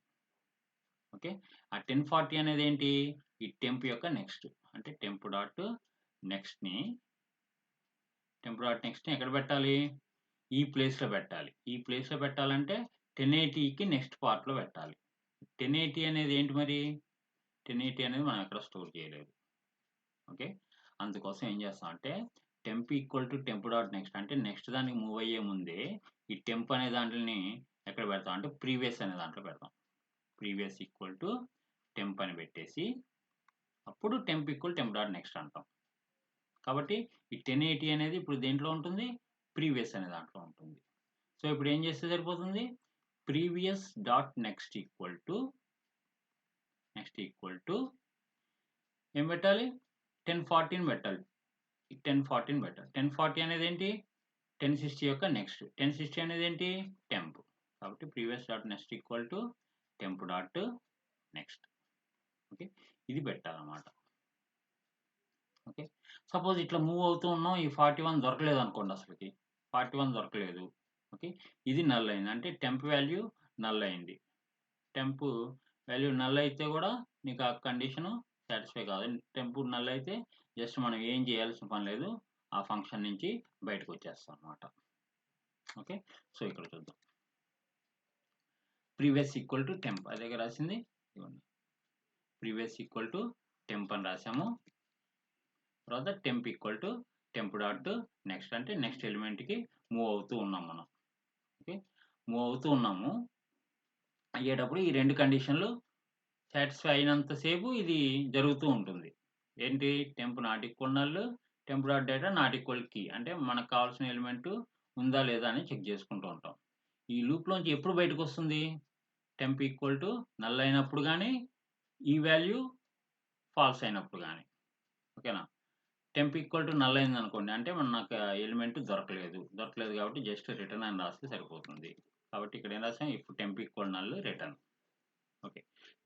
Speaker 1: ఓకే, ఆ 1040 అనేది ఏంటి, ఈ టెంప్ యొక్క నెక్స్ట్, అంటే టెంప్ డాట్ నెక్స్ట్ని ఎక్కడ పెట్టాలి, ఈ ప్లేస్లో పెట్టాలి. ఈ ప్లేస్లో పెట్టాలంటే 1080కి నెక్స్ట్ పార్ట్లో పెట్టాలి. 1080 అనేది ఏంటి మరి, 1080 అనేది మనం ఎక్కడ స్టోర్ చేయలేదు. ఓకే, అందుకోసం ఏం చేస్తాం అంటే temp equal to temp dot next, అంటే నెక్స్ట్ దానికి మూవ్ అయ్యే ముందే ఈ టెంప్ అనే దాంట్లోని ఎక్కడ పెడతాం అంటే ప్రీవియస్ అనే దాంట్లో పెడతాం. ప్రీవియస్ ఈక్వల్ టు టెంప్ అని పెట్టేసి అప్పుడు temp equal temp dot next అంటాం. కాబట్టి ఈ 1080 అనేది ఇప్పుడు దేంట్లో ఉంటుంది, ప్రీవియస్ అనే దాంట్లో ఉంటుంది. సో ఇప్పుడు ఏం చేస్తే సరిపోతుంది, previous dot next equal to ఏం పెట్టాలి, 1040 పెట్టాలి. 1040 పెట్టాలి. 1040 అనేది ఏంటి, 1060 యొక్క నెక్స్ట్, 1060 అనేది ఏంటి, టెంప్. కాబట్టి previous dot next equal to temp dot next. Okay, ఇది పెట్టాలన్నమాట. ఓకే, సపోజ్ ఇట్లా మూవ్ అవుతూ ఉన్నాం, ఈ 41 దొరకలేదు అనుకోండి, అసలుకి 41 దొరకలేదు. ఓకే, ఇది నల్ అయింది, అంటే టెంప్ వాల్యూ నల్ అయింది. టెంప్ వాల్యూ నల్ అయితే కూడా నీకు ఆ కండిషను సాటిస్ఫై కాదు. టెంప్ నల్ అయితే జస్ట్ మనం ఏం చేయాల్సిన పని లేదు, ఆ ఫంక్షన్ నుంచి బయటకు వచ్చేస్తాం అన్నమాట. ఓకే, సో ఇక్కడ చూద్దాం, ప్రీవియస్ ఈక్వల్ టు టెంప్ అదే రాసింది, ఇవ్వండి. ప్రీవియస్ ఈక్వల్ టు టెంప్ అని రాసాము. తర్వాత temp equal to temp dot next, అంటే నెక్స్ట్ ఎలిమెంట్కి మూవ్ అవుతూ ఉన్నాం మనం. ఓకే, మూవ్ అవుతూ ఉన్నాము అయ్యేటప్పుడు ఈ రెండు కండిషన్లు సాటిస్ఫై అయినంతసేపు ఇది జరుగుతూ ఉంటుంది. ఏంటి, temp not equal null, temp dot data not equal key, అంటే మనకు కావాల్సిన ఎలిమెంట్ ఉందా లేదా అని చెక్ చేసుకుంటూ ఉంటాం. ఈ లూప్లోంచి ఎప్పుడు బయటకు వస్తుంది, టెంప్ ఈక్వల్ టు నల్ అయినప్పుడు కానీ, ఈ వాల్యూ ఫాల్స్ అయినప్పుడు కానీ. ఓకేనా, టెంప్ ఈక్వల్ టు నల్ అయింది అనుకోండి, అంటే నాకు ఎలిమెంట్ దొరకలేదు కాబట్టి జస్ట్ రిటర్న్ అని రాస్తే సరిపోతుంది. కాబట్టి ఇక్కడ ఏం రాసాం, if temp equal null return. Okay,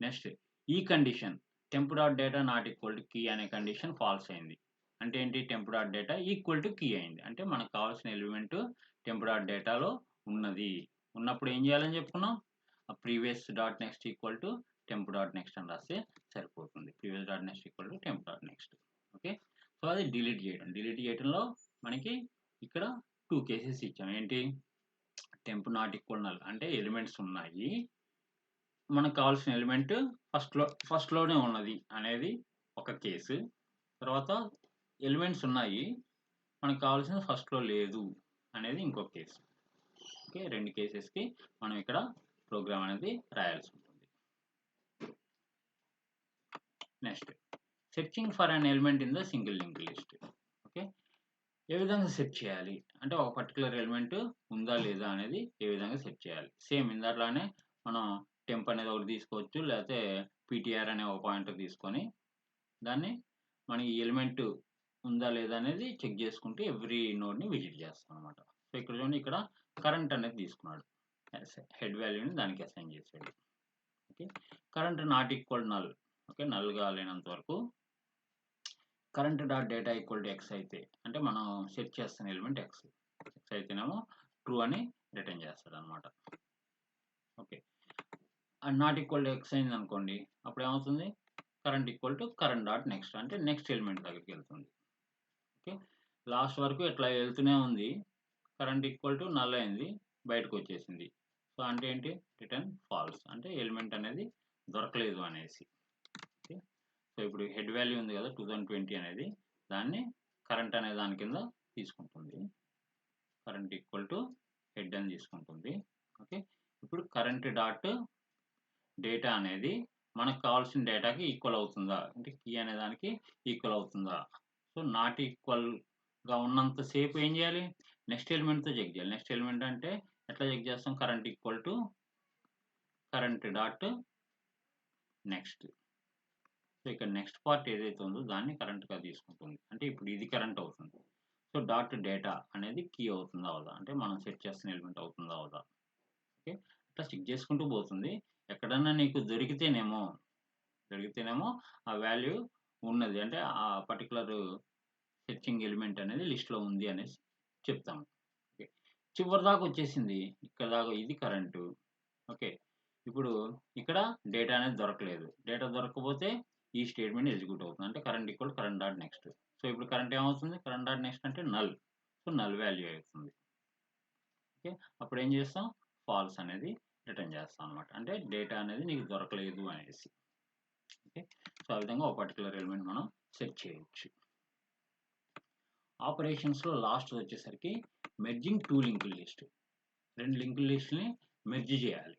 Speaker 1: next ఈ condition temp dot data not equal to key అనే కండిషన్ ఫాల్స్ అయింది. అంటే ఏంటి, temp dot data equal to key అయింది, అంటే మనకు కావాల్సిన ఎలిమెంట్ టెంప్ డాట్ డేటాలో ఉన్నప్పుడు ఏం చేయాలని చెప్పుకున్నాం, previous dot next equal to temp dot next అని రాస్తే సరిపోతుంది. Previous dot next equal to temp dot next. Okay, so అది డిలీట్ చేయడంలో మనకి ఇక్కడ 2 కేసెస్ ఇచ్చాం. ఏంటి, టెంప్ నాట్ ఈక్వల్ నల్, అంటే ఎలిమెంట్స్ ఉన్నాయి, మనకు కావాల్సిన ఎలిమెంట్ ఫస్ట్లోనే ఉన్నది అనేది ఒక కేసు. తర్వాత ఎలిమెంట్స్ ఉన్నాయి, మనకు కావాల్సిన ఫస్ట్లో లేదు అనేది ఇంకొక కేసు. ఓకే, 2 కేసెస్కి మనం ఇక్కడ ప్రోగ్రామ్ అనేది రాయాల్సి ఉంటుంది. Next searching for an element in the single linked list. Okay, ఏ విధంగా సెర్చ్ చేయాలి అంటే ఒక పర్టికులర్ ఎలిమెంట్ ఉందా లేదా అనేది ఏ విధంగా సెర్చ్ చేయాలి. సేమ్ ఇందాట్లోనే మనం టెంప్ అనేది ఒకటి తీసుకోవచ్చు, లేకపోతే పీటీఆర్ అనే ఒక పాయింటర్ తీసుకొని దాన్ని మనకి ఈ ఎలిమెంట్ ఉందా లేదా అనేది చెక్ చేసుకుంటూ ఎవ్రీ నోడ్ని విజిట్ చేస్తాం అనమాట. సో ఇక్కడ చూడండి, ఇక్కడ కరెంట్ అనేది తీసుకున్నాడు, హెడ్ వాల్యూని దానికి అసైన్ చేసాడు. Okay, current not equal null, okay, నల్గా లేనంత వరకు. Current dot data equal to X అయితే, అంటే మనం సెర్చ్ చేస్తున్న ఎలిమెంట్ ఎక్స్ అయితేనేమో ట్రూ అని రిటర్న్ చేస్తాడు అనమాట. Okay, not equal to X అయింది అనుకోండి, అప్పుడు ఏమవుతుంది, current equal to current dot next, అంటే నెక్స్ట్ ఎలిమెంట్ దగ్గరికి వెళ్తుంది. ఓకే, లాస్ట్ వరకు ఇట్లా వెళ్తూనే ఉంది, కరెంట్ ఈక్వల్ టు నల్ అయింది, బయటకు వచ్చేసింది. సో అంటే ఏంటి, రిటర్న్ ఫాల్స్, అంటే ఎలిమెంట్ అనేది దొరకలేదు అనేసి. ఓకే, సో ఇప్పుడు హెడ్ వాల్యూ ఉంది కదా 2020 అనేది, దాన్ని కరెంట్ అనే దాని కింద తీసుకుంటుంది, కరెంట్ ఈక్వల్ టు హెడ్ అని తీసుకుంటుంది. ఓకే, ఇప్పుడు కరెంట్ డాట్ డేటా అనేది మనకు కావాల్సిన డేటాకి ఈక్వల్ అవుతుందా, అంటే కీ అనే దానికి ఈక్వల్ అవుతుందా. సో నాట్ ఈక్వల్గా ఉన్నంతసేపు ఏం చేయాలి, నెక్స్ట్ ఎలిమెంట్తో చెక్ చేయాలి. నెక్స్ట్ ఎలిమెంట్ అంటే ఎట్లా చెక్ చేస్తాం, current equal to current dot next. So ఇక్కడ నెక్స్ట్ పార్ట్ ఏదైతే ఉందో దాన్ని కరెంట్గా తీసుకుంటుంది, అంటే ఇప్పుడు ఇది కరెంట్ అవుతుంది. సో డాట్ డేటా అనేది కీ అవుతుందా అవుదా, అంటే మనం సెట్ చేస్తున్న ఎలిమెంట్ అవుతుందా అవుదా. ఓకే, అట్లా చెక్ చేసుకుంటూ పోతుంది. ఎక్కడన్నా నీకు దొరికితేనేమో ఆ వాల్యూ ఉన్నది, అంటే ఆ పర్టికులర్ సెర్చింగ్ ఎలిమెంట్ అనేది లిస్ట్లో ఉంది అనేసి చెప్తాము. ఓకే, చివరి దాకా వచ్చేసింది, ఇక్కడ దాకా ఇది కరెంటు. ఓకే, ఇప్పుడు ఇక్కడ డేటా అనేది దొరకలేదు, డేటా దొరకకపోతే ఈ స్టేట్మెంట్ ఎగ్జిక్యూట్ అవుతుంది, అంటే current equal current dot next. So ఇప్పుడు కరెంట్ ఏమవుతుంది, కరెంట్ డాట్ నెక్స్ట్ అంటే నల్, సో నల్ వాల్యూ అవుతుంది. ఓకే, అప్పుడు ఏం చేస్తాం, ఫాల్స్ అనేది రిటర్న్ చేస్తాం అనమాట, అంటే డేటా అనేది నీకు దొరకలేదు అనేసి. ఓకే, సో ఆ విధంగా ఒక పర్టికులర్ ఎలిమెంట్ మనం సెట్ చేయొచ్చు. ఆపరేషన్స్లో లాస్ట్ వచ్చేసరికి మెర్జింగ్ టూ లింక్డ్ లిస్ట్, రెండు లింక్డ్ లిస్ట్ని మెర్జ్ చేయాలి.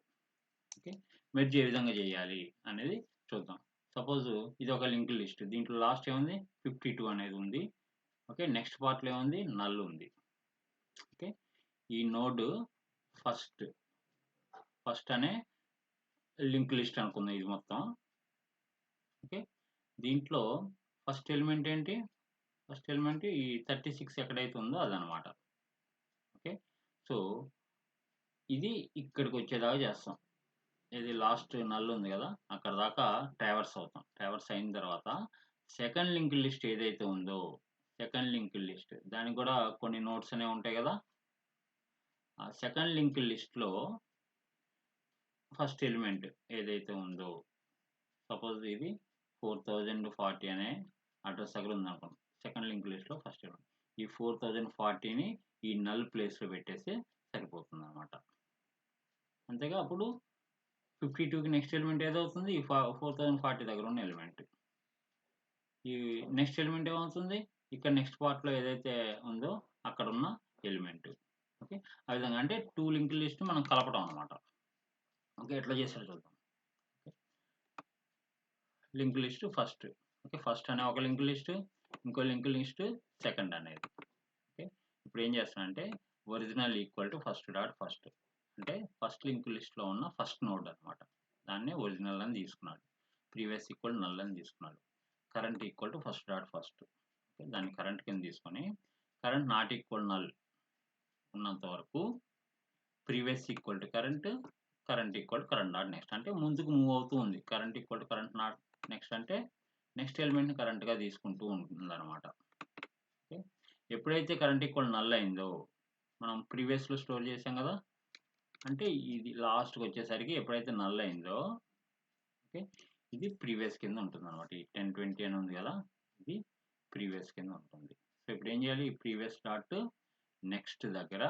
Speaker 1: ఓకే, మెర్జ్ ఏ విధంగా చేయాలి అనేది చూద్దాం. సపోజ్ ఇది ఒక లింక్డ్ లిస్ట్, దీంట్లో లాస్ట్ ఏముంది 52 అనేది ఉంది. ఓకే, నెక్స్ట్ పార్ట్లో ఏముంది, నల్ ఉంది. ఓకే, ఈ నోడ్ ఫస్ట్ అనే లింక్ లిస్ట్ అనుకుందాం ఇది మొత్తం. ఓకే, దీంట్లో ఫస్ట్ ఎలిమెంట్ ఏంటి, ఫస్ట్ ఎలిమెంట్ ఈ 36 ఎక్కడైతే ఉందో అదనమాట. ఓకే, సో ఇది ఇక్కడికి వచ్చేదాకా చేస్తాం, ఇది లాస్ట్ నల్ ఉంది కదా అక్కడ దాకా ట్రావర్స్ అవుతాం. ట్రావర్స్ అయిన తర్వాత సెకండ్ లింక్ లిస్ట్ ఏదైతే ఉందో, సెకండ్ లింక్ లిస్ట్ దానికి కూడా కొన్ని నోట్స్ అనేవి ఉంటాయి కదా, ఆ సెకండ్ లింక్ లిస్ట్లో ఫస్ట్ ఎలిమెంట్ ఏదైతే ఉందో, సపోజ్ ఇది 4040 అనే అడ్రస్ దగ్గర ఉందనుకోండి, సెకండ్ లింక్ లిస్ట్లో ఫస్ట్ ఎలిమెంట్ ఈ 4040ని ఈ నల్ ప్లేస్లో పెట్టేస్తే సరిపోతుంది అనమాట. అంతేగా, అప్పుడు 52కి నెక్స్ట్ ఎలిమెంట్ ఏదవుతుంది, ఈ 4040 దగ్గర ఉన్న ఎలిమెంట్. ఈ నెక్స్ట్ ఎలిమెంట్ ఏమవుతుంది, ఇక్కడ నెక్స్ట్ పార్ట్లో ఏదైతే ఉందో అక్కడ ఉన్న ఎలిమెంట్. ఓకే, ఆ విధంగా అంటే టూ లింక్ లిస్ట్ మనం కలపడం అనమాట. ఓకే, ఎట్లా చేసారో చూద్దాం. Link list first, okay, first అనే ఒక లింక్ లిస్ట్, ఇంకో లింక్ లిస్ట్ సెకండ్ అనేది. ఓకే, ఇప్పుడు ఏం చేస్తానంటే original equal to first dot first, అంటే ఫస్ట్ లింక్ లిస్ట్లో ఉన్న ఫస్ట్ నోడ్ అనమాట, దాన్ని ఒరిజినల్ అని తీసుకున్నాడు. ప్రీవియస్ ఈక్వల్ నల్ అని తీసుకున్నాడు. Current equal to first dot first, okay, దాన్ని కరెంట్ కింద తీసుకొని కరెంట్ నాట్ ఈక్వల్ నల్ ఉన్నంత వరకు previous equal to current, current equal to current not next, అంటే ముందుకు మూవ్ అవుతూ ఉంది. Current equal to current not next అంటే నెక్స్ట్ ఎలిమెంట్ని కరెంట్గా తీసుకుంటూ ఉంటుంది అనమాట. ఓకే, ఎప్పుడైతే కరెంట్ ఈక్వల్ నల్ అయిందో, మనం ప్రీవియస్లో స్టోర్ చేసాం కదా, అంటే ఇది లాస్ట్కి వచ్చేసరికి ఎప్పుడైతే నల్ అయిందో, ఓకే, ఇది ప్రీవియస్ కింద ఉంటుంది అనమాట. ఈ 1020 అని ఉంది కదా, ఇది ప్రీవియస్ కింద ఉంటుంది. సో ఇప్పుడు ఏం చేయాలి, ఈ ప్రీవియస్ డాట్ నెక్స్ట్ దగ్గర,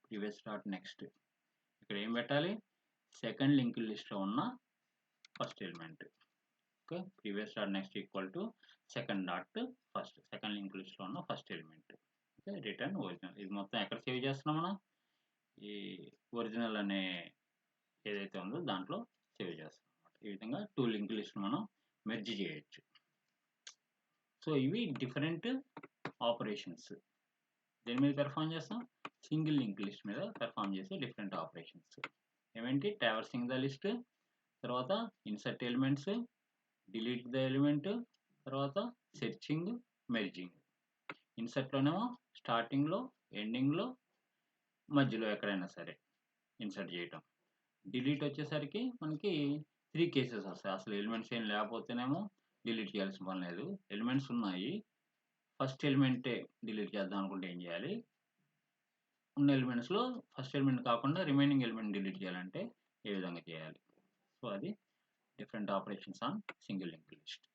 Speaker 1: ప్రీవియస్ డాట్ నెక్స్ట్ ఇక్కడ ఏం పెట్టాలి, సెకండ్ లింక్ లిస్ట్లో ఉన్న first element. Okay, previous dot next equal to second dot first, second link లిస్ట్లో ఉన్న first element. Okay, return original. ఇది మొత్తం ఎక్కడ సేవ్ చేస్తున్నాం మనం, ఈ ఒరిజినల్ అనే ఏదైతే ఉందో దాంట్లో సేవ్ చేస్తాం అన్నమాట. ఈ విధంగా టూ లింక్ లిస్ట్ మనం మెర్జ్ చేయొచ్చు. సో ఇవి డిఫరెంట్ ఆపరేషన్స్. దేని మీద పెర్ఫామ్ చేస్తాం, సింగిల్ లింక్ లిస్ట్ మీద పెర్ఫామ్ చేసే డిఫరెంట్ ఆపరేషన్స్ ఏమేంటి, ట్రావర్సింగ్ ద లిస్ట్, తర్వాత insert elements, delete the element, తర్వాత సెర్చింగ్, మెర్జింగ్. ఇన్సర్ట్లోనేమో స్టార్టింగ్లో, ఎండింగ్లో, మధ్యలో ఎక్కడైనా సరే ఇన్సర్ట్ చేయటం. డిలీట్ వచ్చేసరికి మనకి 3 కేసెస్ వస్తాయి. అసలు ఎలిమెంట్స్ ఏం లేకపోతేనేమో డిలీట్ చేయాల్సిన పని లేదు, ఎలిమెంట్స్ ఉన్నాయి, ఫస్ట్ ఎలిమెంటే డిలీట్ చేద్దాం అనుకుంటే ఏం చేయాలి, ఉన్న ఎలిమెంట్స్లో ఫస్ట్ ఎలిమెంట్ కాకుండా రిమైనింగ్ ఎలిమెంట్ డిలీట్ చేయాలంటే ఏ విధంగా చేయాలి. సో అది different operations on single linked list.